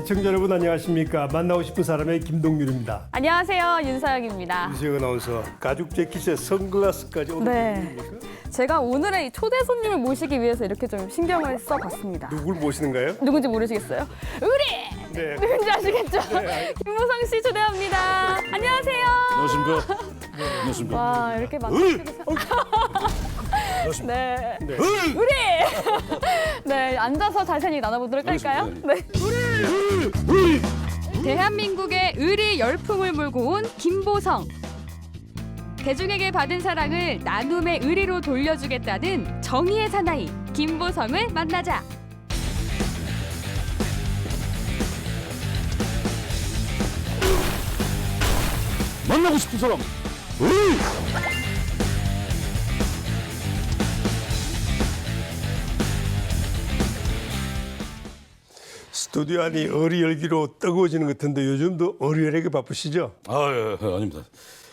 시청자 여러분 안녕하십니까. 만나고 싶은 사람의 김동률입니다. 안녕하세요, 윤서영입니다. 유수영 아나운서 가죽 재킷에 선글라스까지 오늘 네. 뭡니까? 제가 오늘의 이 초대 손님을 모시기 위해서 이렇게 좀 신경을 써봤습니다. 누굴 모시는가요? 누군지 모르시겠어요? 우리! 네. 누군지 아시겠죠? 네. 김보성 씨 초대합니다. 안녕하세요. 안녕하십니까? 안녕하십니까? 와, 이렇게 만나주셔서. 네. 네. 우리! 네, 앉아서 자세히 나눠보도록 할까요? 네. 대한민국의 의리 열풍을 몰고 온 김보성. 대중에게 받은 사랑을 나눔의 의리로 돌려주겠다는 정의의 사나이 김보성을 만나자. 만나고 싶은 사람. 스튜디오 안이 어리 열기로 뜨거워지는 것 같은데 요즘도 어리열하게 바쁘시죠? 아닙니다.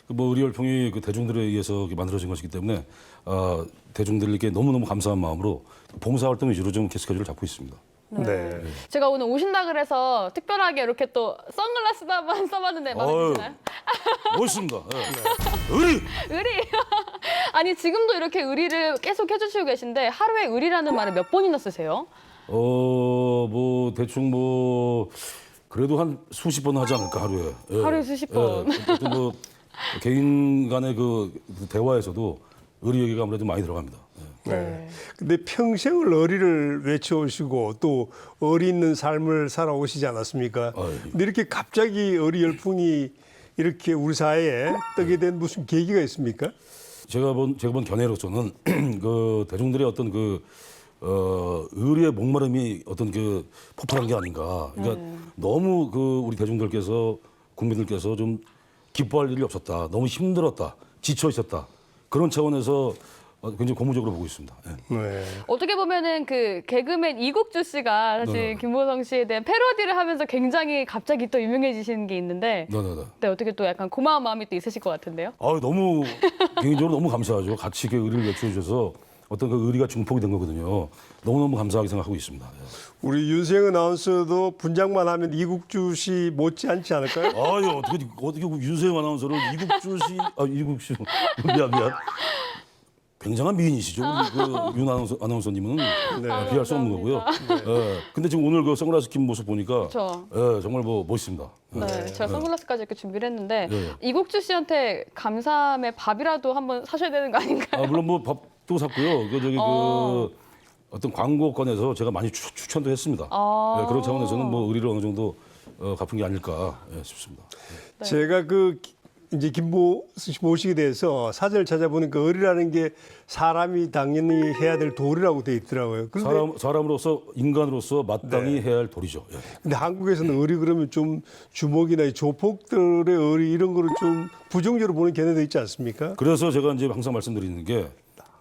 뭐 의리 열풍이 그 대중들에 의해서 만들어진 것이기 때문에 대중들에게 너무너무 감사한 마음으로 봉사 활동 위주로 좀 스케줄을 잡고 있습니다. 네. 제가 오늘 오신다 그래서 특별하게 이렇게 또 선글라스도 한번 써봤는데 마음에 드시나요? 멋있습니다. 의리. 의리! 아니 지금도 이렇게 의리를 계속 해주시고 계신데 하루에 의리라는 말을 몇 번이나 쓰세요? 뭐 대충 뭐 그래도 한 수십 번 하지 않을까 하루에. 예. 하루에 수십 번. 또 뭐 개인 간의 그 대화에서도 의리 얘기가 아무래도 많이 들어갑니다. 예. 네. 근데 평생을 어리를 외쳐오시고 또 어리 있는 삶을 살아오시지 않았습니까? 예. 근데 이렇게 갑자기 어리 열풍이 이렇게 우리 사회에 뜨게 된 무슨 계기가 있습니까? 제가 본 견해로서는 그 대중들의 어떤 의리의 목마름이 어떤 그 폭발한 게 아닌가. 그러니까 너무 그 우리 대중들께서 국민들께서 좀 기뻐할 일이 없었다. 너무 힘들었다. 지쳐 있었다. 그런 차원에서 굉장히 고무적으로 보고 있습니다. 예. 네. 어떻게 보면은 그 개그맨 이국주 씨가 사실 네네. 김보성 씨에 대한 패러디를 하면서 굉장히 갑자기 또 유명해지시는 게 있는데 네네네. 네, 어떻게 또 약간 고마운 마음이 또 있으실 것 같은데요? 너무 개인적으로 너무 감사하죠. 같이 이렇게 의리를 외쳐주셔서 어떤 그 의리가 증폭이 된 거거든요. 너무너무 감사하게 생각하고 있습니다. 예. 우리 윤수영 아나운서도 분장만 하면 이국주 씨 못지않지 않을까요? 어떻게 윤세영 아나운서를 이국주 미안. 굉장한 미인이시죠. 우리 윤 아나운서님은 비할 수 없는 거고요. 예. 근데 지금 오늘 그 선글라스 낀 모습 보니까 그렇죠. 정말 뭐 멋있습니다. 네, 제가 선글라스까지 이렇게 준비를 했는데 네. 이국주 씨한테 감사함에 밥이라도 한번 사셔야 되는 거 아닌가요? 물론 뭐 밥도 샀고요. 그 어떤 광고권에서 제가 많이 추천도 했습니다. 예, 그런 차원에서는 뭐 의리를 어느 정도 갚은 게 아닐까 싶습니다. 네. 제가 이제 김보성 씨 모시게 돼서 사전을 찾아보니까 어리라는 게 사람이 당연히 해야 될 도리라고 돼 있더라고요. 그런데 사람으로서 인간으로서 마땅히 해야 할 도리죠. 예. 근데 한국에서는 어리 그러면 좀 주먹이나 이 조폭들의 어리 이런 거를 좀 부정적으로 보는 견해도 있지 않습니까? 그래서 제가 이제 항상 말씀드리는 게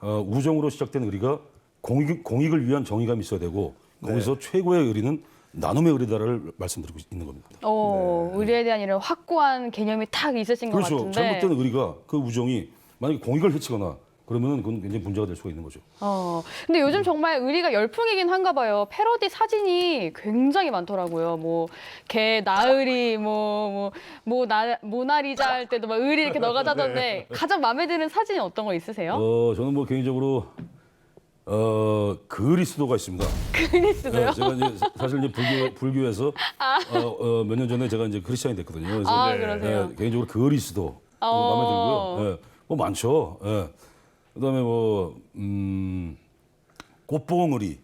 우정으로 시작된 의리가 공익을 위한 정의감이 있어야 되고 거기서 최고의 의리는 나눔의 의리다를 말씀드리고 있는 겁니다. 의리에 대한 이런 확고한 개념이 탁 있으신 것 그렇죠. 같은데. 잘못된 의리가 그 우정이 만약에 공익을 해치거나 그러면은 그건 굉장히 문제가 될 수가 있는 거죠. 근데 요즘 정말 의리가 열풍이긴 한가 봐요. 패러디 사진이 굉장히 많더라고요. 뭐 개 나으리 모나리자 할 때도 막 의리 이렇게 넣어가자던데 가장 마음에 드는 사진이 어떤 거 있으세요? 저는 뭐 개인적으로 그리스도가 있습니다. 그리스도요? 제가 이제 사실 이제 불교에서 몇 년 전에 제가 이제 크리스찬이 됐거든요. 그래서 그러세요? 개인적으로 그리스도 마음에 들고요. 뭐 많죠. 그다음에 꽃봉의리.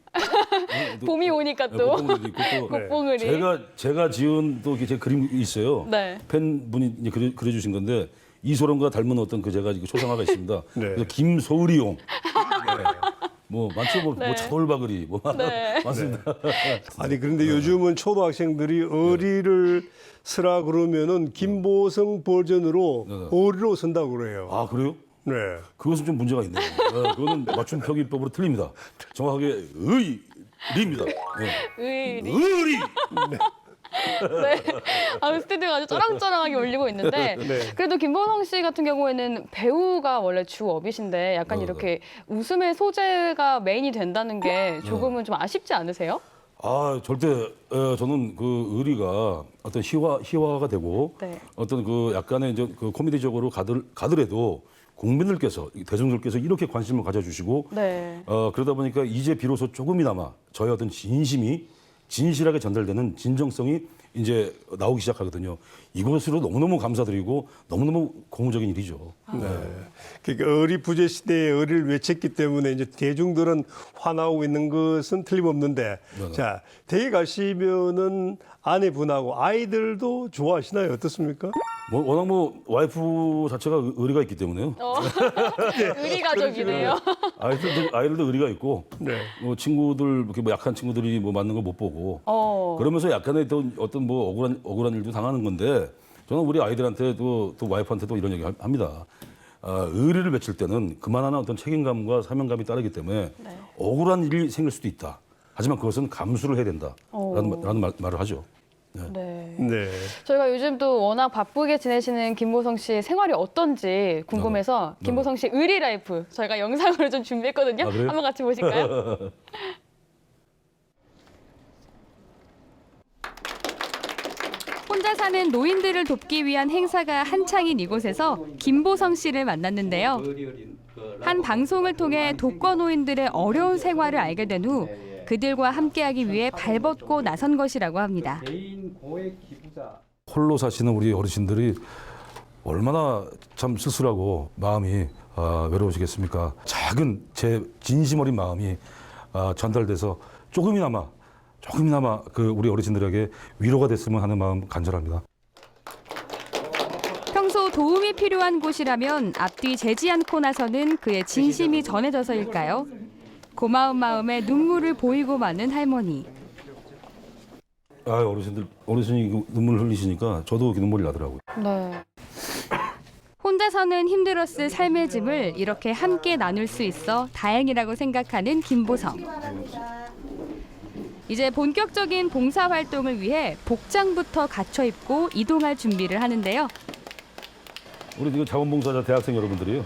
봄이 오니까 또. 꽃봉의리도 있고 또 꽃봉의리. 제가 지은 또 제 그림이 있어요. 네. 팬분이 이제 그려주신 건데 이소룡과 닮은 어떤 제가 초상화가 있습니다. 네. 그래서 김소리용. 뭐 많죠. 뭐 차돌바그리 네. 많습니다. 아니 그런데 요즘은 초등학생들이 어리를 쓰라 그러면은 김보성 버전으로 어리로 쓴다고 그래요. 아 그래요? 네. 그것은 좀 문제가 있네요. 그거는 맞춤 표기법으로 틀립니다. 정확하게 의리입니다. 의리. 의리. 네. 스튜디오가 아주 쩌랑쩌랑하게 울리고 있는데 네. 그래도 김보성 씨 같은 경우에는 배우가 원래 주업이신데 약간 이렇게 웃음의 소재가 메인이 된다는 게 조금은 좀 아쉽지 않으세요? 절대 저는 그 의리가 어떤 희화가 되고 네. 어떤 그 약간의 이제 그 코미디적으로 가더라도 국민들께서 대중들께서 이렇게 관심을 가져주시고 네. 그러다 보니까 이제 비로소 조금이나마 저의 어떤 진심이 진실하게 전달되는 진정성이 이제 나오기 시작하거든요. 이것으로 너무너무 감사드리고 너무너무 고무적인 일이죠. 네. 그러니까 의리 부재 시대에 의리를 외쳤기 때문에 이제 대중들은 화나고 있는 것은 틀림없는데, 네네. 자, 댁에 가시면은 아내분하고 아이들도 좋아하시나요? 어떻습니까? 뭐 워낙 뭐 와이프 자체가 의리가 있기 때문에요. 의리 가족이네요. 아이들도 의리가 있고 네. 뭐 친구들 이렇게 뭐 약한 친구들이 뭐 맞는 거 못 보고 그러면서 약간의 또 어떤 뭐 억울한 일도 당하는 건데 저는 우리 아이들한테도 또 와이프한테도 이런 얘기 합니다. 의리를 외칠 때는 그만한 어떤 책임감과 사명감이 따르기 때문에 네. 억울한 일이 생길 수도 있다. 하지만 그것은 감수를 해야 된다라는 말을 하죠. 네. 네. 저희가 요즘 또 워낙 바쁘게 지내시는 김보성 씨의 생활이 어떤지 궁금해서 김보성 씨 의리 라이프 저희가 영상으로 좀 준비했거든요. 아, 그래요? 한번 같이 보실까요? 혼자 사는 노인들을 돕기 위한 행사가 한창인 이곳에서 김보성 씨를 만났는데요. 한 방송을 통해 독거 노인들의 어려운 생활을 알게 된 후 그들과 함께하기 위해 발벗고 나선 것이라고 합니다. 개인 고액 기부자. 홀로 사시는 우리 어르신들이 얼마나 참 쓸쓸하고 마음이 외로우시겠습니까? 작은 제 진심 어린 마음이 전달돼서 조금이나마 그 우리 어르신들에게 위로가 됐으면 하는 마음 간절합니다. 평소 도움이 필요한 곳이라면 앞뒤 재지 않고 나서는 그의 진심이 전해져서일까요? 고마운 마음에 눈물을 보이고 마는 할머니. 어르신이 그 눈물 흘리시니까 저도 눈물이 나더라고요. 네. 혼자서는 힘들었을 삶의 짐을 이렇게 함께 나눌 수 있어 다행이라고 생각하는 김보성. 이제 본격적인 봉사활동을 위해 복장부터 갖춰 입고 이동할 준비를 하는데요. 우리 지금 자원봉사자 대학생 여러분들이요.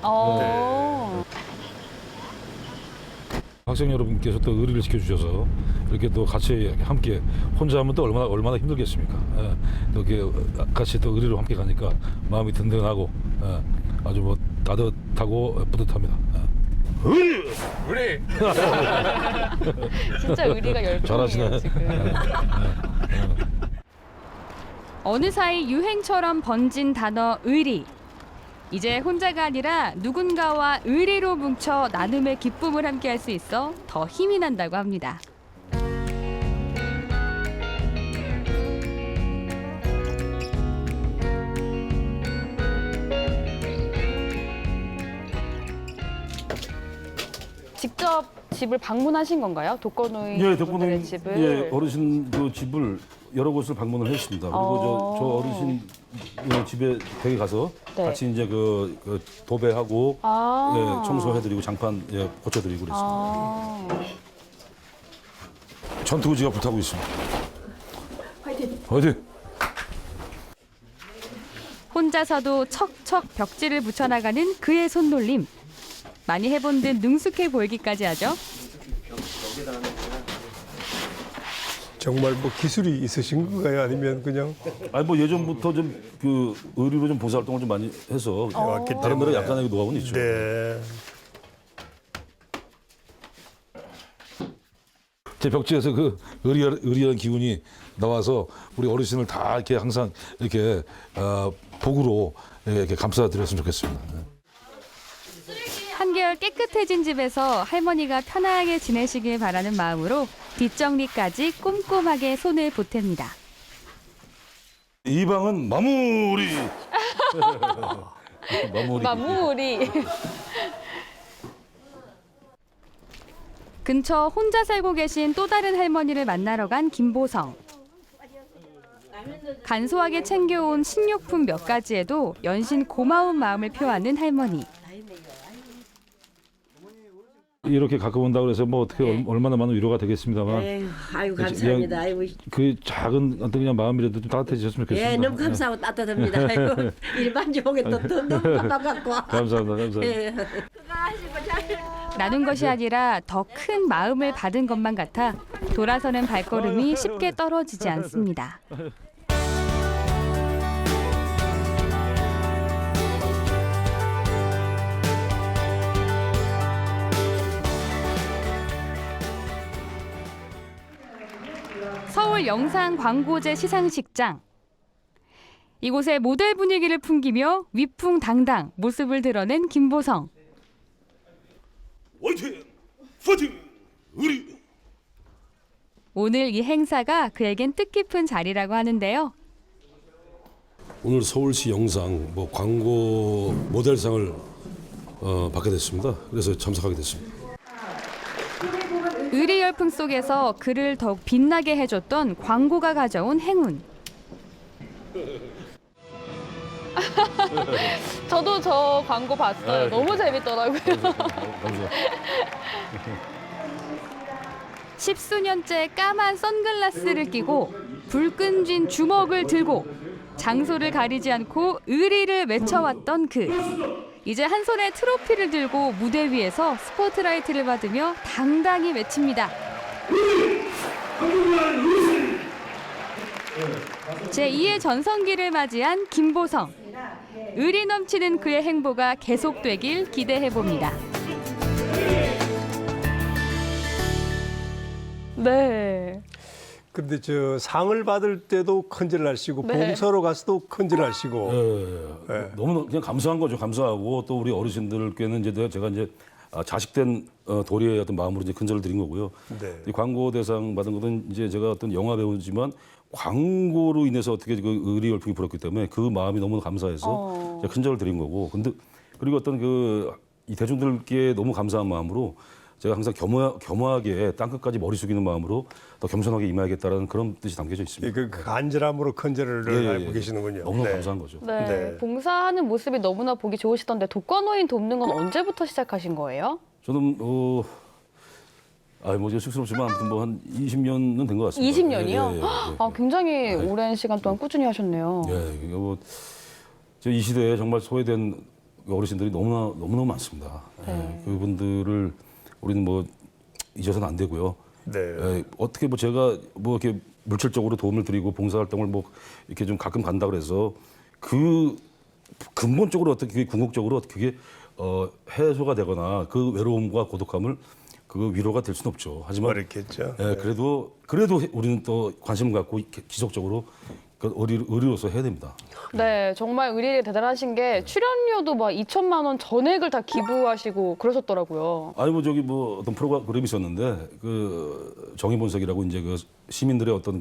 학생 여러분께서 또 의리를 지켜주셔서 이렇게 또 같이 함께 혼자 하면 또 얼마나 힘들겠습니까? 또 이렇게 같이 또 의리로 함께 가니까 마음이 든든하고 아주 뭐 따뜻하고 뿌듯합니다. 우리 진짜 의리가 열풍이에요 잘하시네. 지금. 어느 사이 유행처럼 번진 단어 의리. 이제 혼자가 아니라 누군가와 의리로 뭉쳐 나눔의 기쁨을 함께할 수 있어 더 힘이 난다고 합니다. 직접 집을 방문하신 건가요? 독거노인 예, 분들의 집을. 예, 어르신 그 집을 여러 곳을 방문을 했습니다. 그리고 저 어르신 집에 댁에 가서 네. 같이 이제 그 도배하고 예, 청소해드리고 장판 고쳐드리고 그랬습니다. 전투의지가 불타고 있습니다. 화이팅! 화이팅! 혼자서도 척척 벽지를 붙여나가는 그의 손놀림. 많이 해본 듯 능숙해 보이기까지 하죠. 정말 뭐 기술이 있으신 건가요? 아니면 그냥 아니 뭐 예전부터 좀 그 의리로 좀 봉사 활동을 좀 많이 해서 왔기 나름대로 때문에. 약간의 노하우는 있죠. 네. 제 벽지에서 그 의리한 기운이 나와서 우리 어르신을 다 이렇게 항상 이렇게 복으로 이렇게 감싸드렸으면 좋겠습니다. 한결 깨끗해진 집에서 할머니가 편하게 지내시길 바라는 마음으로 뒷정리까지 꼼꼼하게 손을 보탭니다. 이 방은 마무리. 마무리. 근처 혼자 살고 계신 또 다른 할머니를 만나러 간 김보성. 간소하게 챙겨온 식료품 몇 가지에도 연신 고마운 마음을 표하는 할머니. 이렇게 가까이 온다고 해서 뭐 어떻게 얼마나 많은 위로가 되겠습니다만 에휴, 아이고 감사합니다. 아이고, 그 작은 어떤 그냥 마음이라도 좀 따뜻해졌으면 좋겠습니다. 예, 너무 감사하고 따뜻합니다. 아이고, 일반 지옥에 또 너무 반갑고. 감사합니다. 감사합니다. 예. 건강하시고 잘 나눈 것이 아니라 더 큰 마음을 받은 것만 같아 돌아서는 발걸음이 쉽게 떨어지지 않습니다. 서울 영상광고제 시상식장. 이곳의 모델 분위기를 풍기며 위풍당당 모습을 드러낸 김보성. 화이팅! 파이팅! 우리! 오늘 이 행사가 그에겐 뜻깊은 자리라고 하는데요. 오늘 서울시 영상 광고 모델상을 받게 됐습니다. 그래서 참석하게 됐습니다. 의리 열풍 속에서 그를 더욱 빛나게 해줬던 광고가 가져온 행운. 저도 저 광고 봤어요. 너무 재밌더라고요. 십수년째 까만 선글라스를 끼고 불끈진 주먹을 들고 장소를 가리지 않고 의리를 외쳐왔던 그. 이제 한 손에 트로피를 들고 무대 위에서 스포트라이트를 받으며 당당히 외칩니다. 제2의 전성기를 맞이한 김보성. 의리 넘치는 그의 행보가 계속되길 기대해봅니다. 네. 근데 저 상을 받을 때도 큰절하시고 네. 봉사로 가서도 큰절하시고 예. 너무 그냥 감사한 거죠. 감사하고 또 우리 어르신들께는 이제 제가 이제 자식된 도리의 어떤 마음으로 이제 큰절을 드린 거고요. 네. 이 광고 대상 받은 것은 이제 제가 어떤 영화 배우지만 광고로 인해서 어떻게 그 의리 열풍이 불었기 때문에 그 마음이 너무 감사해서 제가 큰절을 드린 거고. 근데 그리고 어떤 이 대중들께 너무 감사한 마음으로 제가 항상 겸허하게 땅끝까지 머리 숙이는 마음으로 더 겸손하게 임해야겠다라는 그런 뜻이 담겨져 있습니다. 그 간절함으로 큰절을 알고 계시는군요. 너무나 네. 감사한 거죠. 네. 네. 봉사하는 모습이 너무나 보기 좋으시던데 독거노인 돕는 건 언제부터 시작하신 거예요? 저는 뭐 쑥스럽지만 아무튼 뭐 한 20년은 된 것 같습니다. 20년이요? 아, 굉장히 네. 오랜 시간 동안 꾸준히 하셨네요. 예, 이거 이 시대에 정말 소외된 어르신들이 너무나 많습니다. 네. 그분들을 우리는 뭐 잊어서는 안 되고요. 네. 어떻게 제가 이렇게 물질적으로 도움을 드리고 봉사활동을 이렇게 좀 가끔 간다 그래서 그 근본적으로 어떻게 궁극적으로 그게 해소가 되거나 그 외로움과 고독함을 그 위로가 될 수는 없죠. 하지만 어렵겠죠. 예, 그래도 우리는 또 관심을 갖고 지속적으로 의리로서 해야 됩니다. 네, 정말 의리가 대단하신 게 출연료도 막 2천만 원 전액을 다 기부하시고 그러셨더라고요. 아니 어떤 프로그램이 있었는데 그 정의본색이라고 이제 그 시민들의 어떤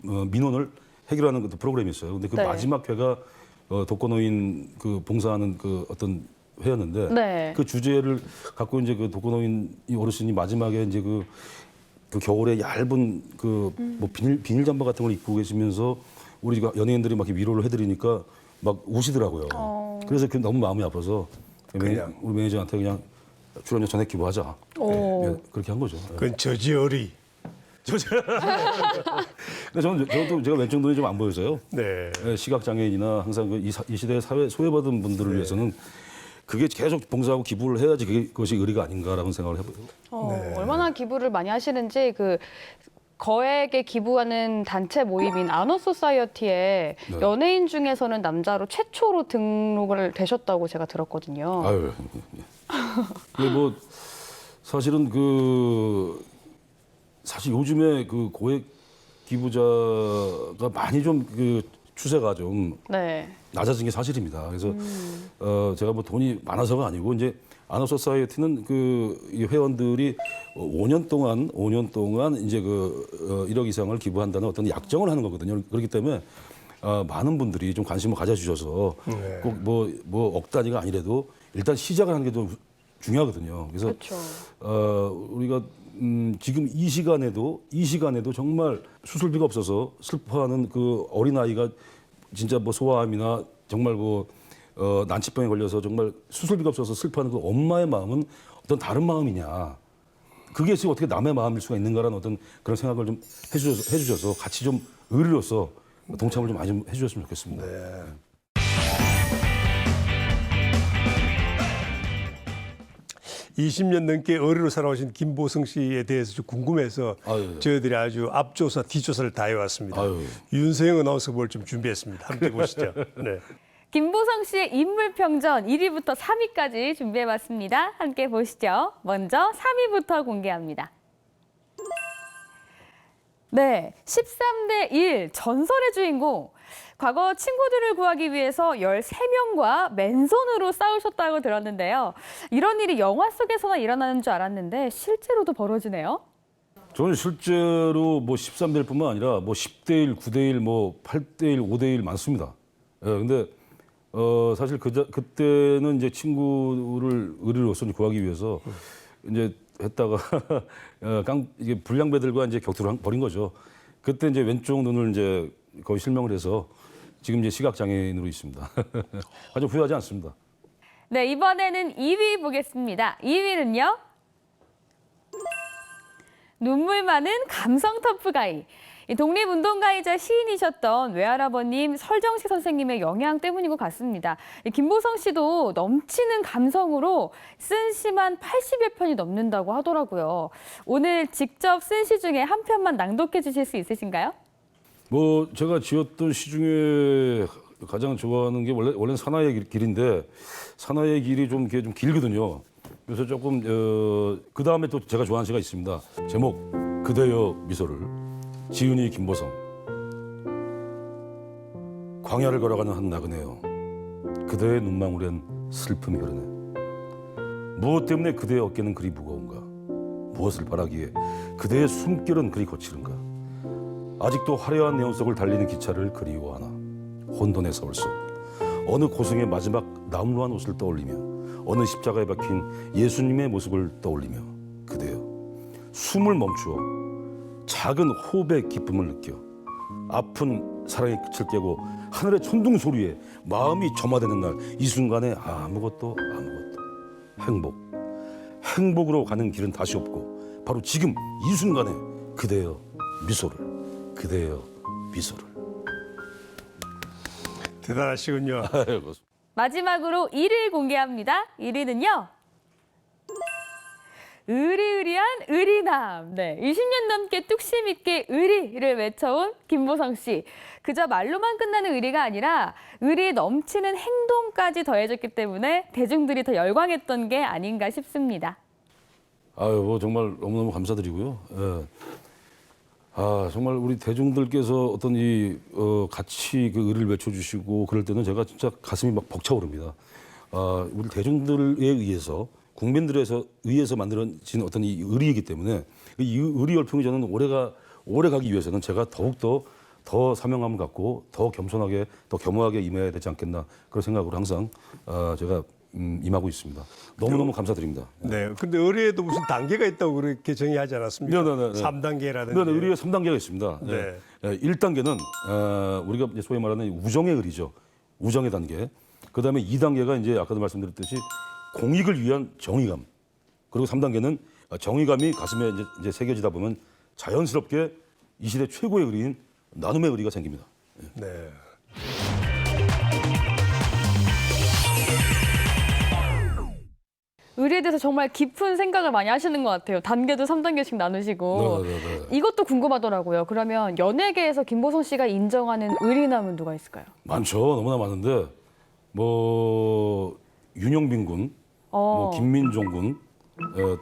민원을 해결하는 그 프로그램이 있어요. 근데 그 네. 마지막 회가 독거노인 봉사하는 그 어떤 회였는데 네. 그 주제를 갖고 이제 그 독거노인 이 어르신이 마지막에 이제 그 겨울에 얇은 비닐 잠바 같은 걸 입고 계시면서 우리 연예인들이 막 이렇게 위로를 해드리니까 막 우시더라고요. 그래서 너무 마음이 아파서 우리 매니저한테 그냥 출연료 전액 기부하자. 네, 그렇게 한 거죠. 그건 저지어리. 근데 저도 제가 왼쪽 눈이 좀 안 보여서요. 네. 시각 장애인이나 항상 이 시대의 사회 소외받은 분들을 위해서는 그게 계속 봉사하고 기부를 해야지 그것이 의리가 아닌가라는 생각을 해봐요. 얼마나 기부를 많이 하시는지 거액에 기부하는 단체 모임인 아너소사이어티에 네. 연예인 중에서는 남자로 최초로 등록을 되셨다고 제가 들었거든요. 아유, 근데 사실은 사실 요즘에 고액 기부자가 많이 좀 추세가 좀 네. 낮아진 게 사실입니다. 그래서 제가 돈이 많아서가 아니고 이제 아너소사이어티는 이 회원들이 5년 동안 이제 1억 이상을 기부한다는 어떤 약정을 하는 거거든요. 그렇기 때문에 많은 분들이 좀 관심을 가져주셔서 꼭 억 단위가 아니라도 일단 시작을 하는 게 좀 중요하거든요. 그래서 그렇죠. 우리가 지금 이 시간에도 정말 수술비가 없어서 슬퍼하는 그 어린아이가 진짜 소아암이나 정말 난치병에 걸려서 정말 수술비가 없어서 슬퍼하는 그 엄마의 마음은 어떤 다른 마음이냐. 그게 지금 어떻게 남의 마음일 수가 있는가라는 어떤 그런 생각을 좀 해주셔서 같이 좀 의리로서 동참을 좀 많이 좀 해주셨으면 좋겠습니다. 20년 넘게 의뢰로 살아오신 김보성 씨에 대해서 좀 궁금해서 아유. 저희들이 아주 앞조사, 뒤조사를 다 해왔습니다. 아유. 윤서영 아나운서 볼 좀 준비했습니다. 함께 보시죠. 네. 김보성 씨의 인물평전 1위부터 3위까지 준비해봤습니다. 함께 보시죠. 먼저 3위부터 공개합니다. 네, 13대 1 전설의 주인공. 과거 친구들을 구하기 위해서 13명과 맨손으로 싸우셨다고 들었는데요. 이런 일이 영화 속에서나 일어나는 줄 알았는데 실제로도 벌어지네요. 저는 실제로 뭐 13대 1뿐만 아니라 뭐 10대 1, 9대 1, 뭐 8대 1, 5대 1 많습니다. 예, 근데 사실 그때는 이제 친구를 의리로서 구하기 위해서 이제 했다가 이게 불량배들과 이제 격투를 벌인 거죠. 그때 이제 왼쪽 눈을 이제 거의 실명을 해서 지금 이제 시각 장애인으로 있습니다. 아주 후회하지 않습니다. 네, 이번에는 2위 보겠습니다. 2위는요. 눈물 많은 감성 터프가이. 이 독립운동가이자 시인이셨던 외할아버님 설정식 선생님의 영향 때문인 것 같습니다. 이 김보성 씨도 넘치는 감성으로 쓴 시만 80여 편이 넘는다고 하더라고요. 오늘 직접 쓴 시 중에 한 편만 낭독해 주실 수 있으신가요? 뭐 제가 지었던 시 중에 가장 좋아하는 게 원래는 사나이의 길인데 사나이의 길이 좀 길거든요. 그래서 조금 그 다음에 또 제가 좋아하는 시가 있습니다. 제목 그대여 미소를. 지은이 김보성. 광야를 걸어가는 한 나그네여. 그대의 눈망울엔 슬픔이 흐르네. 무엇 때문에 그대의 어깨는 그리 무거운가? 무엇을 바라기에 그대의 숨결은 그리 거칠은가? 아직도 화려한 네온 속을 달리는 기차를 그리워하나? 혼돈의 서울 속 어느 고승의 마지막 나무한 옷을 떠올리며 어느 십자가에 박힌 예수님의 모습을 떠올리며 그대여 숨을 멈추어 작은 호흡의 기쁨을 느껴 아픈 사랑의 끝을 깨고 하늘의 천둥 소리에 마음이 점화되는 날 이 순간에 아무것도 행복으로 가는 길은 다시 없고 바로 지금 이 순간에 그대여 미소를 대단하시군요. 마지막으로 1위 공개합니다. 1위는요. 의리의리한 의리남. 네, 20년 넘게 뚝심 있게 의리를 외쳐온 김보성 씨. 그저 말로만 끝나는 의리가 아니라 의리에 넘치는 행동까지 더해졌기 때문에 대중들이 더 열광했던 게 아닌가 싶습니다. 아유, 뭐 정말 너무너무 감사드리고요. 예. 정말 우리 대중들께서 어떤 같이 그 의리를 외쳐주시고 그럴 때는 제가 진짜 가슴이 막 벅차오릅니다. 우리 대중들에 의해서 의해서 만들어진 어떤 이 의리이기 때문에 이 의리 열풍이 저는 오래 가기 위해서는 제가 더욱더 더 사명감을 갖고 더 겸손하게 더 겸허하게 임해야 되지 않겠나 그런 생각으로 항상 제가 임하고 있습니다. 너무너무 감사드립니다. 네. 근데 의뢰에도 무슨 단계가 있다고 그렇게 정의하지 않았습니까? 네. 3단계라든지. 네, 의리에 3단계가 있습니다. 네. 1단계는 우리가 이제 소위 말하는 우정의 의리죠. 우정의 단계. 그다음에 2단계가 이제 아까도 말씀드렸듯이 공익을 위한 정의감. 그리고 3단계는 정의감이 가슴에 이제 새겨지다 보면 자연스럽게 이 시대 최고의 의리인 나눔의 의리가 생깁니다. 네. 의리에 대해서 정말 깊은 생각을 많이 하시는 것 같아요. 단계도 3단계씩 나누시고. 네. 이것도 궁금하더라고요. 그러면 연예계에서 김보성 씨가 인정하는 의리남은 누가 있을까요? 많죠. 너무나 많은데 뭐 윤영빈 군, 뭐 김민종 군,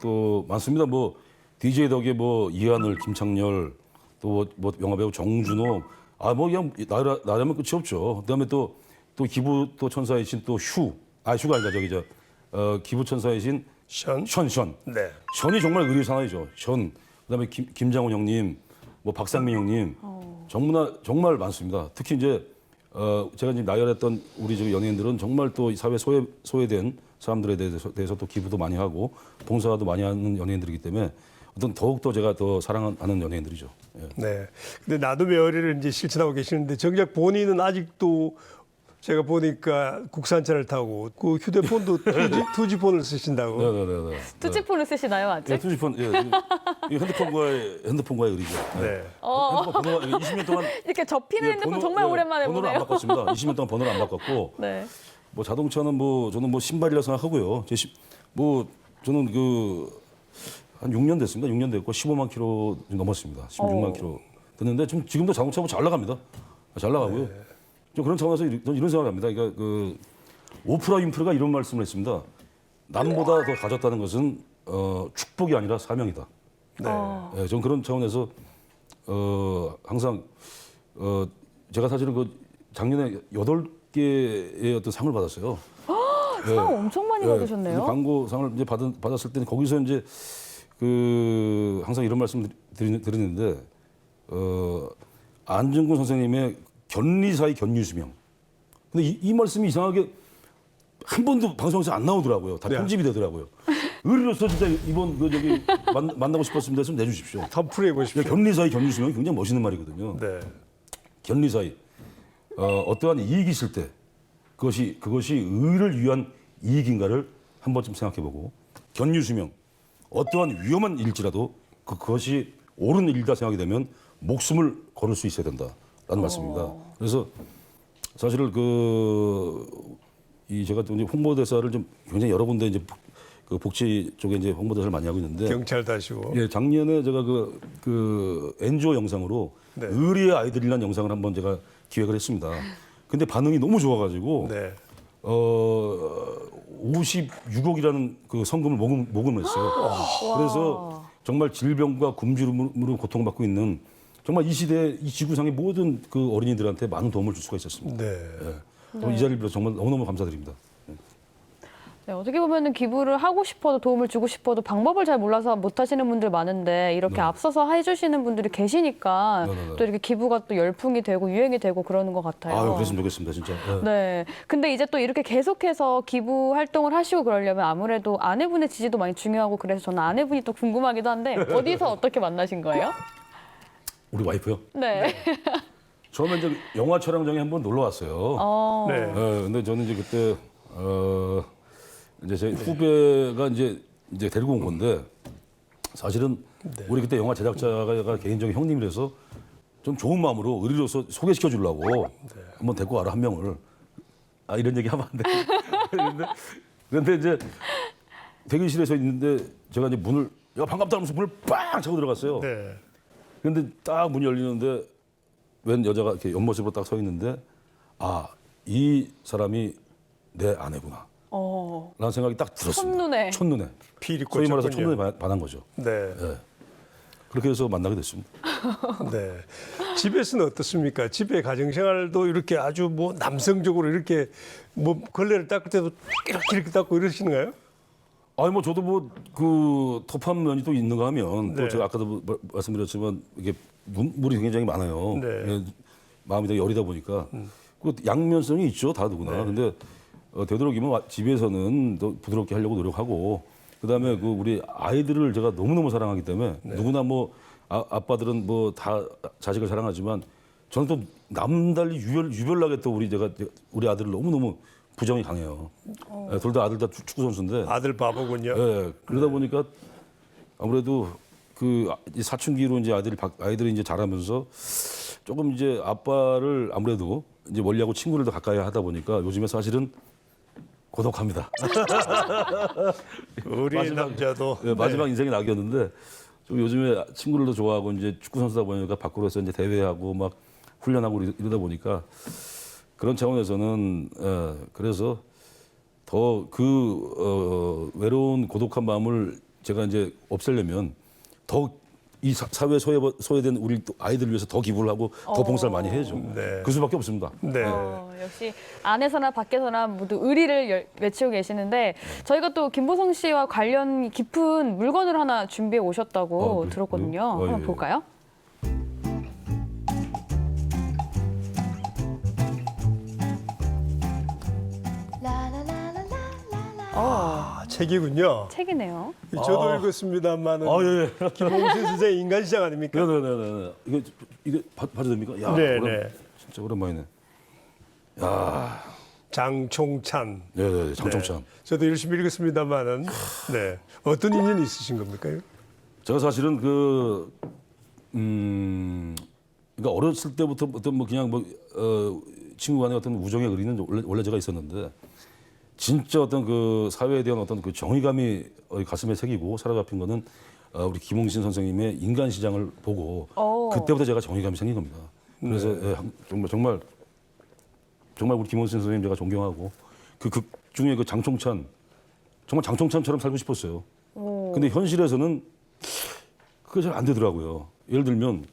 또 많습니다. 뭐 DJ 덕에 뭐 이하늘, 김창렬, 또 뭐 영화배우 정준호, 뭐 그냥 나라면 끝이 없죠. 그다음에 또 기부 또 천사이신 또 슈가 아니라 기부 천사이신 션. 네. 션이 정말 의리 사나이죠. 션. 그다음에 김장훈 형님, 뭐 박상민 형님, 정말 많습니다. 특히 이제 제가 지금 나열했던 우리 저 연예인들은 정말 또 사회 소외된 사람들에 대해서 또 기부도 많이 하고 봉사도 많이 하는 연예인들이기 때문에 더욱더 제가 더 사랑하는 연예인들이죠. 예. 네. 근데 나눔의 의리를 이제 실천하고 계시는데 정작 본인은 아직도 제가 보니까 국산차를 타고 그 휴대폰도 투지폰을 쓰신다고. 네. 투지폰을 쓰시나요, 아직? 예, 투지폰, 이 핸드폰과의 의리죠. 예. 네. 핸드폰 번호가 20년 동안 이렇게 접히는 핸드폰 정말 오랜만에 번호를 보네요. 안 바꿨습니다. 20년 동안 번호를 안 바꿨고 네. 뭐 자동차는 뭐 저는 뭐 신발이라 생각하고요. 저는 한 6년 됐습니다. 6년 됐고 15만 킬로 넘었습니다. 16만 킬로 됐는데 지금도 자동차 잘 나갑니다. 잘 나가고요. 좀 그런 차원에서 이런 생각을 합니다. 그러니까 오프라 윈프리가 이런 말씀을 했습니다. 남보다 더 가졌다는 것은 축복이 아니라 사명이다. 네, 전 그런 차원에서 항상 제가 사실은 작년에 8개의 어떤 상을 받았어요. 상 엄청 많이 받으셨네요. 광고상을 이제 받았을 때는 거기서 이제 항상 이런 말씀 드리는데 안중근 선생님의 견리사의 견유수명. 근데 이 말씀이 이상하게 한 번도 방송에서 안 나오더라고요. 다 편집이 되더라고요. 의리로서 진짜 이번 만나고 싶었습니다. 좀 내주십시오. 한번 풀이해 보십시오. 견리사의 견유수명이 굉장히 멋있는 말이거든요. 네. 견리사의 어떠한 이익이 있을 때 그것이 의를 위한 이익인가를 한 번쯤 생각해보고 견유수명 어떠한 위험한 일일지라도 그것이 옳은 일이다 생각이 되면 목숨을 걸을 수 있어야 된다라는 말씀입니다. 그래서 사실은 제가 또 이제 홍보대사를 좀 굉장히 여러 군데 이제 복지 쪽에 이제 홍보대사를 많이 하고 있는데 경찰도 하시고. 예, 작년에 제가 NGO 영상으로 네. 의리의 아이들이라는 영상을 한번 제가 기획을 했습니다. 근데 반응이 너무 좋아가지고 네. 56억이라는 성금을 모금을 했어요. 그래서 정말 질병과 굶주림으로 고통받고 있는 정말 이 시대 이 지구상의 모든 어린이들한테 많은 도움을 줄 수가 있었습니다. 네. 이 자리를 빌어서 정말 너무너무 감사드립니다. 네, 어떻게 보면 기부를 하고 싶어도 도움을 주고 싶어도 방법을 잘 몰라서 못 하시는 분들 많은데 이렇게 앞서서 해주시는 분들이 계시니까 또 이렇게 기부가 또 열풍이 되고 유행이 되고 그러는 것 같아요. 아유, 그랬으면 좋겠습니다, 진짜. 네. 근데 이제 또 이렇게 계속해서 기부 활동을 하시고 그러려면 아무래도 아내분의 지지도 많이 중요하고 그래서 저는 아내분이 또 궁금하기도 한데 어디서 어떻게 만나신 거예요? 우리 와이프요? 네. 처음에 이제 영화 촬영장에 한번 놀러 왔어요. 네. 근데 저는 이제 그때 이제 제 후배가 이제 데리고 온 건데 사실은 우리 그때 영화 제작자가 개인적인 형님이라서 좀 좋은 마음으로 의리로서 소개시켜 주려고 한번 데리고 와라 한 명을. 이런 얘기 하면 안 돼. 그런데 이제 대기실에서 있는데 제가 이제 문을 반갑다 하면서 문을 빵 차고 들어갔어요. 네. 근데 딱 문이 열리는데 웬 여자가 이렇게 옆모습으로 딱 서 있는데 이 사람이 내 아내구나. 라는 생각이 딱 들었습니다. 첫눈에. 필이 소위 말해서 꽂혔군요. 첫눈에 반한 거죠. 네. 그렇게 해서 만나게 됐습니다. 네. 집에서는 어떻습니까? 집에 가정생활도 이렇게 아주 남성적으로 이렇게 걸레를 닦을 때도 이렇게 닦고 이러시는가요? 저도 터프한 면이 또 있는가 하면 또 네. 제가 아까도 말씀드렸지만 이게 눈물이 굉장히 많아요. 네. 예, 마음이 되게 여리다 보니까 그 양면성이 있죠, 다 누구나. 근데 되도록이면 집에서는 더 부드럽게 하려고 노력하고 그다음에 우리 아이들을 제가 너무너무 사랑하기 때문에 누구나 아빠들은 다 자식을 사랑하지만 저는 또 남달리 유별나게 또 우리 아들을 너무너무 부정이 강해요. 둘 다 아들 다 축구 선수인데. 아들 바보군요. 예, 그러다 보니까 아무래도 이 사춘기로 이제 아이들이 이제 자라면서 조금 이제 아빠를 아무래도 이제 멀리하고 친구를 더 가까이 하다 보니까 요즘에 사실은 고독합니다. 우리 남자도. 마지막 인생의 낙이었는데 좀 요즘에 친구를 더 좋아하고 이제 축구 선수다 보니까 밖으로서 이제 대회하고 막 훈련하고 이러다 보니까 그런 차원에서는 그래서 더 외로운 고독한 마음을 제가 이제 없애려면 더 이 사회에 소외된 우리 아이들을 위해서 더 기부를 하고 더 봉사를 많이 해야죠. 네. 그 수밖에 없습니다. 네. 역시 안에서나 밖에서나 모두 의리를 외치고 계시는데 저희가 또 김보성 씨와 관련 깊은 물건을 하나 준비해 오셨다고 그래요? 들었거든요. 한번 예. 볼까요? 책이군요. 책이네요. 저도 읽었습니다만은 예. 김홍신 선생의 인간시장 아닙니까? 네네네. 이게 봐도 됩니까? 야, 네네. 진짜 오랜만이네. 장총찬. 네네. 장총찬. 네. 저도 열심히 읽었습니다만은 네. 어떤 인연이 있으신 겁니까? 제가 사실은 그러니까 어렸을 때부터 어떤 그냥 친구 간의 어떤 우정의 의리는 원래 제가 있었는데 진짜 어떤 그 사회에 대한 어떤 그 정의감이 가슴에 새기고 사로잡힌 거는 우리 김홍신 선생님의 인간 시장을 보고 그때부터 제가 정의감이 생긴 겁니다. 그래서 예, 정말 우리 김홍신 선생님 제가 존경하고 그 극 중에 그 장총찬 정말 장총찬처럼 살고 싶었어요. 근데 현실에서는 그게 잘 안 되더라고요. 예를 들면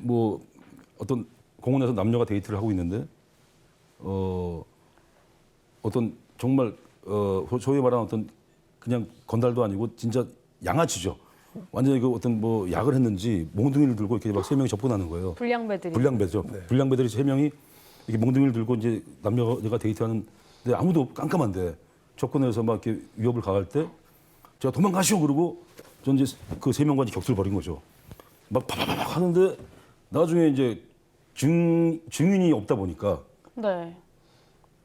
뭐 어떤 공원에서 남녀가 데이트를 하고 있는데 어떤 정말 소위 말하는 어떤 그냥 건달도 아니고 진짜 양아치죠. 완전히 그 어떤 뭐 약을 했는지 몽둥이를 들고 이렇게 막 세 명이 접근하는 거예요. 불량배들이. 불량배죠. 불량배들이 세 명이 이렇게 몽둥이를 들고 이제 남녀가 데이트하는데 아무도 깜깜한데 접근해서 막 이렇게 위협을 가할 때 제가 도망가시오 그러고 전 이제 그 세 명과 격투를 벌인 거죠. 막 파파파박 하는데 나중에 이제 증인이 없다 보니까 네.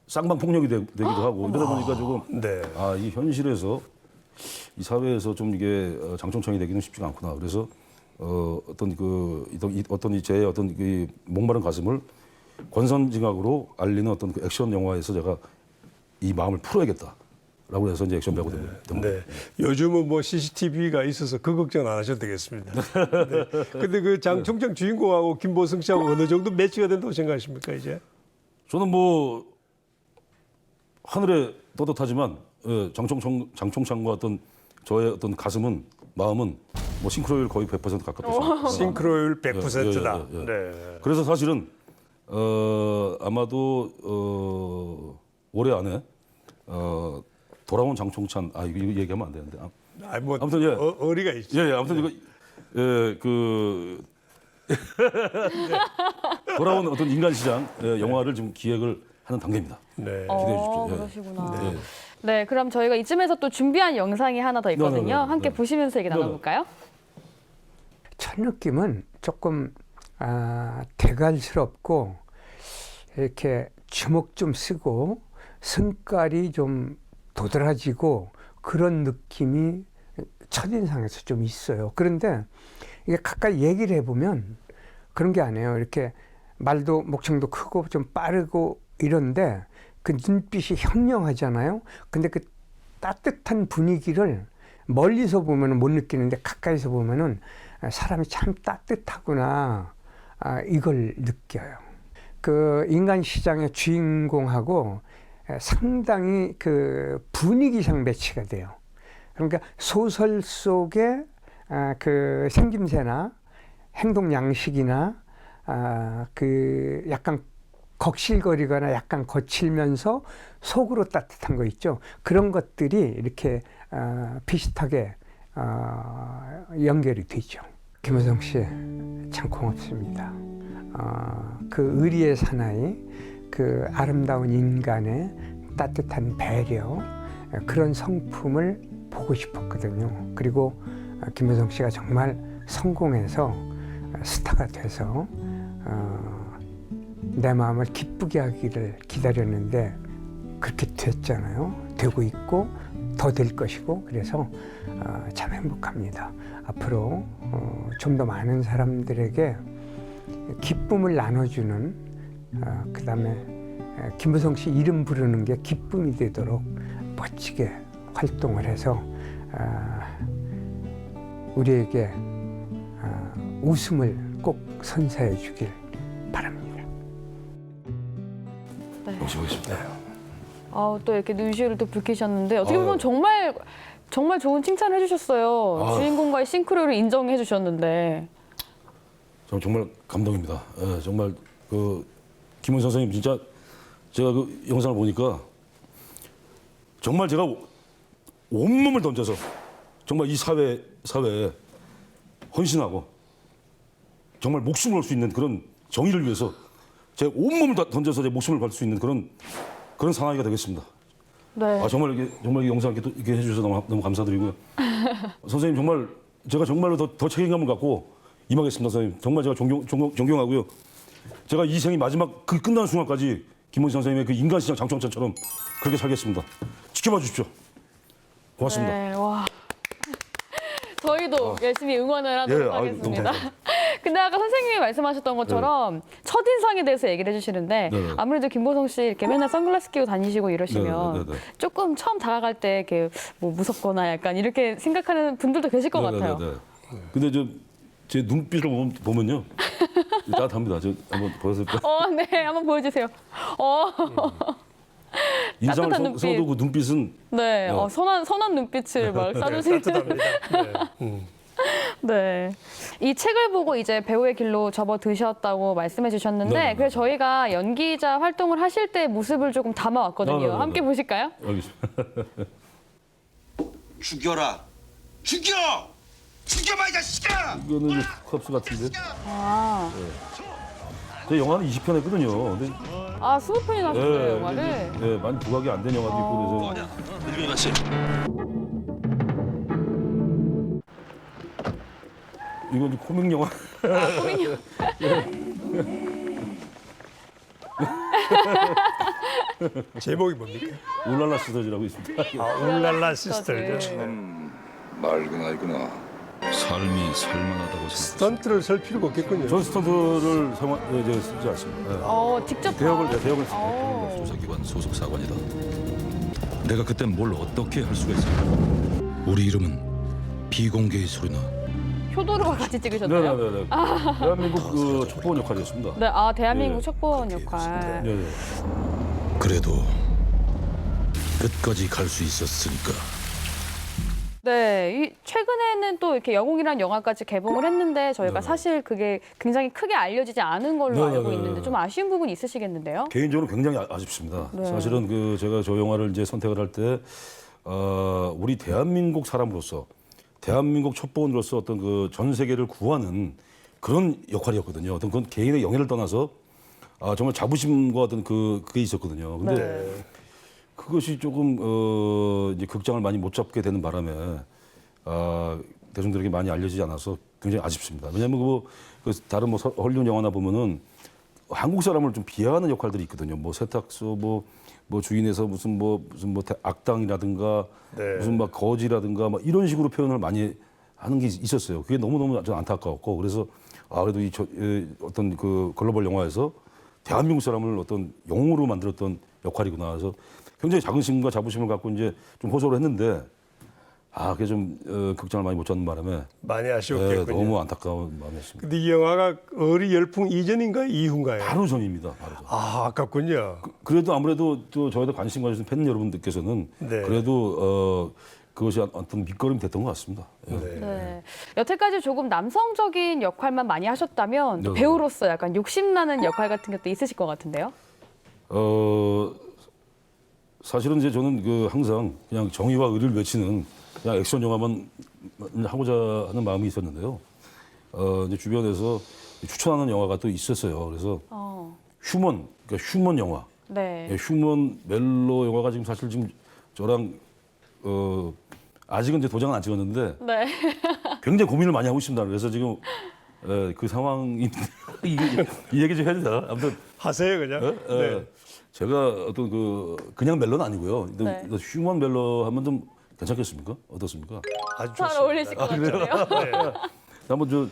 쌍방 폭력이 되기도 하고 이러다 보니까 조금 네. 이 현실에서 이 사회에서 좀 이게 장총창이 되기는 쉽지가 않구나. 그래서 어떤 제 어떤 그 목마른 가슴을 권선징악으로 알리는 어떤 그 액션 영화에서 제가 이 마음을 풀어야겠다라고 해서 이제 액션 배우가 된 겁니다. 네. 요즘은 뭐 CCTV가 있어서 그 걱정 안 하셔도 되겠습니다. 네. 근데 그 장총장 주인공하고 김보성 씨하고 어느 정도 매치가 된다고 생각하십니까, 이제? 저는 뭐 하늘에 떳떳하지만 장총창과 어떤 저의 어떤 마음은 뭐 싱크로율 거의 100% 가깝습니다. 싱크로율 100%다. 예, 예, 예. 네. 그래서 사실은 아마도 올해 안에 돌아온 장총찬 이거 얘기하면 안 되는데 뭐 아무튼 예. 어리가 있죠. 예, 아무튼 이거 돌아온 어떤 인간 시장 영화를 지금 기획을 하는 단계입니다. 네. 기대해 주십시오. 예. 그러시구나. 네. 네, 그럼 저희가 이쯤에서 또 준비한 영상이 하나 더 있거든요. 네. 함께 보시면서 얘기 나눠볼까요? 첫 느낌은 조금 대갈스럽고 이렇게 주먹 좀 쓰고 성깔이 좀 도드라지고 그런 느낌이 첫인상에서 좀 있어요. 그런데 이게 가까이 얘기를 해보면 그런 게 아니에요. 이렇게 말도 목청도 크고 좀 빠르고 이런데 그 눈빛이 현명하잖아요. 근데 그 따뜻한 분위기를 멀리서 보면 못 느끼는데 가까이서 보면은 사람이 참 따뜻하구나 이걸 느껴요. 그 인간 시장의 주인공하고 상당히 그 분위기상 매치가 돼요. 그러니까 소설 속의 그 생김새나 행동 양식이나 그 약간 걱실거리거나 약간 거칠면서 속으로 따뜻한 거 있죠. 그런 것들이 이렇게 비슷하게 연결이 되죠. 김호성 씨 참 고맙습니다. 그 의리의 사나이, 그 아름다운 인간의 따뜻한 배려, 그런 성품을 보고 싶었거든요. 그리고 김호성 씨가 정말 성공해서 스타가 돼서 내 마음을 기쁘게 하기를 기다렸는데 그렇게 됐잖아요. 되고 있고 더 될 것이고 그래서 참 행복합니다. 앞으로 좀 더 많은 사람들에게 기쁨을 나눠주는 그다음에 김보성 씨 이름 부르는 게 기쁨이 되도록 멋지게 활동을 해서 우리에게 웃음을 꼭 선사해 주길 바랍니다. 역시 보겠습니다. 또 이렇게 눈시울을 또 붉히셨는데 어떻게 보면 정말 좋은 칭찬을 해주셨어요. 주인공과의 싱크로를 인정해 주셨는데. 정말 감동입니다. 예, 정말 그 김훈 선생님 진짜 제가 그 영상을 보니까 정말 제가 온몸을 던져서 정말 이 사회에 헌신하고 정말 목숨을 걸 수 있는 그런 정의를 위해서 제 온몸을 던져서 제 목숨을 걸 수 있는 그런 사나이가 되겠습니다. 네. 정말 이 영상 이렇게 해주셔서 너무 감사드리고요. 선생님 정말 제가 정말로 더 책임감을 갖고 임하겠습니다, 선생님. 정말 제가 존경하고요. 제가 이 생이 마지막 그 끝나는 순간까지 김원식 선생님의 그 인간시장 장총찬처럼 그렇게 살겠습니다. 지켜봐 주십시오. 고맙습니다. 네, 와. 저희도 열심히 응원을 하도록 예, 하겠습니다. 너무 근데 아까 선생님이 말씀하셨던 것처럼 첫인상에 대해서 얘기를 해주시는데 네. 아무래도 김보성 씨 이렇게 맨날 선글라스 끼고 다니시고 이러시면 네. 조금 처음 다가갈 때 이렇게 뭐 무섭거나 약간 이렇게 생각하는 분들도 계실 것 같아요. 근데 제 눈빛을 보면요. 따뜻합니다. 저 한번 보여줄까요? 네, 한번 보여주세요. 인상을 따뜻한 눈빛. 써도 그 눈빛은 네, 선한 눈빛을 막 쏴주시는. 따뜻합니다. 네. 네. 이 책을 보고 이제 배우의 길로 접어드셨다고 말씀해 주셨는데 네. 그래서 저희가 연기자 활동을 하실 때 모습을 조금 담아왔거든요. 네. 함께 보실까요? 알겠습니다. 죽여라! 죽여! 죽여봐 이 자식아! 이거는 컵스 같은데. 아, 제 영화는 20편 했거든요. 근데 20편이나 하셨어요, 영화를? 네, 많이 부각이 안 된 영화도 있고 그래서 늙은이 같이 이건 이제 코믹 영화. 제목이 뭡니까? 울랄라 시더즈라고 있습니다. 울랄라 시스터. 맑은 아이구나. 삶이 살만하다고 생각. 스턴트를 쓸 필요가 없겠군요. 존 스턴트를 쓰지 않습니다. 네. 직접 대역을 다. 씁니다. 수사기관 소속 사관이다. 내가 그땐 뭘 어떻게 할 수가 있을까? 우리 이름은 비공개의 소리나. 효도르와 같이 찍으셨나요? 네네네. 대한민국 그 촉보원 역할이었습니다. 네, 대한민국 첩보원 역할. 네. 그래도 끝까지 갈 수 있었으니까. 네, 최근에는 또 이렇게 영웅이라는 영화까지 개봉을 했는데 저희가 사실 그게 굉장히 크게 알려지지 않은 걸로 네네네. 알고 있는데 좀 아쉬운 부분이 있으시겠는데요? 개인적으로 굉장히 아쉽습니다. 네. 사실은 제가 저 영화를 이제 선택을 할 때 우리 대한민국 사람으로서 대한민국 첩보원으로서 어떤 그 전 세계를 구하는 그런 역할이었거든요. 어떤 그건 개인의 영예를 떠나서 정말 자부심과 어떤 그게 있었거든요. 근데 네. 그것이 조금 이제 극장을 많이 못 잡게 되는 바람에 대중들에게 많이 알려지지 않아서 굉장히 아쉽습니다. 왜냐하면 그 다른 뭐 헐리우드 영화나 보면은 한국 사람을 좀 비하하는 역할들이 있거든요. 뭐 세탁소 뭐 주인에서 무슨 악당이라든가 네. 무슨 막 거지라든가 막 이런 식으로 표현을 많이 하는 게 있었어요. 그게 너무너무 좀 안타까웠고 그래서 그래도 어떤 그 글로벌 영화에서 대한민국 사람을 어떤 영웅으로 만들었던 역할이구나. 그래서 굉장히 자긍심과 자부심을 갖고 이제 좀 호소를 했는데 그게 좀 극장을 많이 못 잡는 바람에 많이 아쉬웠겠군요. 너무 안타까운 마음이었습니다. 근데 이 영화가 어리 열풍 이전인가요? 이후인가요? 바로 전입니다. 바로 전. 아깝군요. 그래도 아무래도 또 저희도 관심 가지신 팬 여러분들께서는 네. 그래도 그것이 어떤 밑거름이 됐던 것 같습니다. 예. 네. 여태까지 조금 남성적인 역할만 많이 하셨다면 또 네. 배우로서 약간 욕심나는 역할 같은 것도 있으실 것 같은데요? 사실은 이제 저는 항상 그냥 정의와 의리를 외치는 그냥 액션 영화만 하고자 하는 마음이 있었는데요. 이제 주변에서 추천하는 영화가 또 있었어요. 그래서 그러니까 휴먼 영화, 네. 휴먼 멜로 영화가 지금 사실 지금 저랑 아직은 이제 도장은 안 찍었는데 네. 굉장히 고민을 많이 하고 있습니다. 그래서 지금 그 상황이 이 얘기 좀 해야 되나? 아무튼 하세요 그냥. 네. 제가 어떤 그냥 멜로는 아니고요. 네. 휴먼 멜로 하면 좀 괜찮겠습니까? 어떻습니까? 아주 잘 좋습니다. 어울리실 것 같은데요? 한번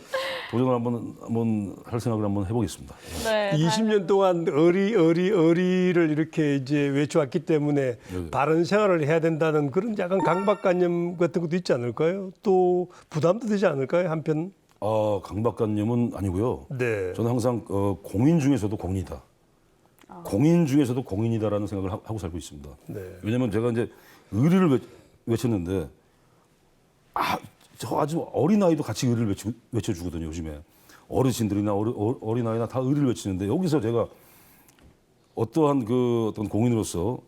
도전을 한번 할 생각을 한번 해보겠습니다. 네. 20년 동안 어리를 이렇게 이제 외쳐왔기 때문에 바른 생활을 해야 된다는 그런 약간 강박관념 같은 것도 있지 않을까요? 또 부담도 되지 않을까요? 한편. 강박관념은 아니고요. 네. 저는 항상 공인 중에서도 공인이다. 공인 중에서도 공인이다라는 생각을 하고 살고 있습니다. 네. 왜냐하면 제가 이제 의리를 외쳤는데 저 아주 어린 아이도 같이 의리를 외쳐주거든요. 요즘에 어르신들이나 어린아이나 다 의리를 외치는데 여기서 제가 어떠한 어떤 공인으로서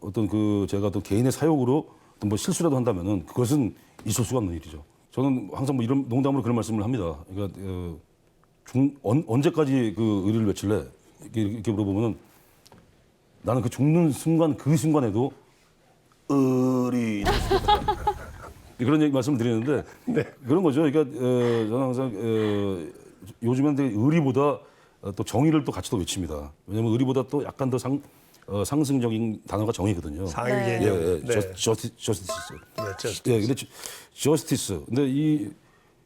제가 어떤 개인의 사욕으로 어떤 뭐 실수라도 한다면은 그것은 있을 수가 없는 일이죠. 저는 항상 이런 농담으로 그런 말씀을 합니다. 그러니까 언제까지 의리를 외칠래? 이렇게 물어보면은 나는 죽는 순간 그 순간에도 의리 그런 말씀을 드리는데 그런 거죠. 그러니까 저는 항상 요즘에는 의리보다 또 정의를 또 같이 또 외칩니다. 왜냐하면 의리보다 또 약간 더 상승적인 단어가 정의거든요. 상위 네. 개념. 저스티스. 네, 근데 저스티스. 근데 이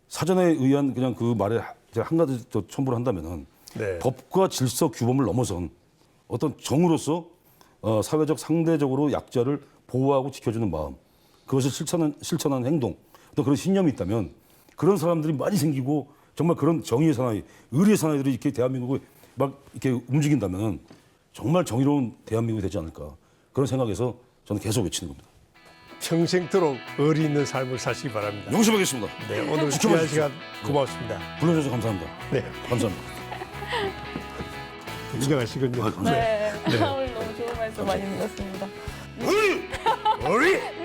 사전에 의한 그냥 그 말에 제가 한 가지 또 첨부를 한다면은 네. 법과 질서 규범을 넘어선 어떤 정으로서 사회적 상대적으로 약자를 보호하고 지켜주는 마음, 그것을 실천하는 행동, 또 그런 신념이 있다면 그런 사람들이 많이 생기고 정말 그런 정의의 사나이, 의리의 사나이들이 이렇게 대한민국을 막 이렇게 움직인다면 정말 정의로운 대한민국이 되지 않을까 그런 생각에서 저는 계속 외치는 겁니다. 평생토록 의리 있는 삶을 사시기 바랍니다. 용서하겠습니다. 네, 오늘 지켜봐 귀한 주십시오. 시간 고맙습니다. 불러주셔서 감사합니다. 네, 감사합니다. 인정하시군요. 감사합니다. 네. 오늘 너무 좋은 말씀 많이 들었습니다. 의리!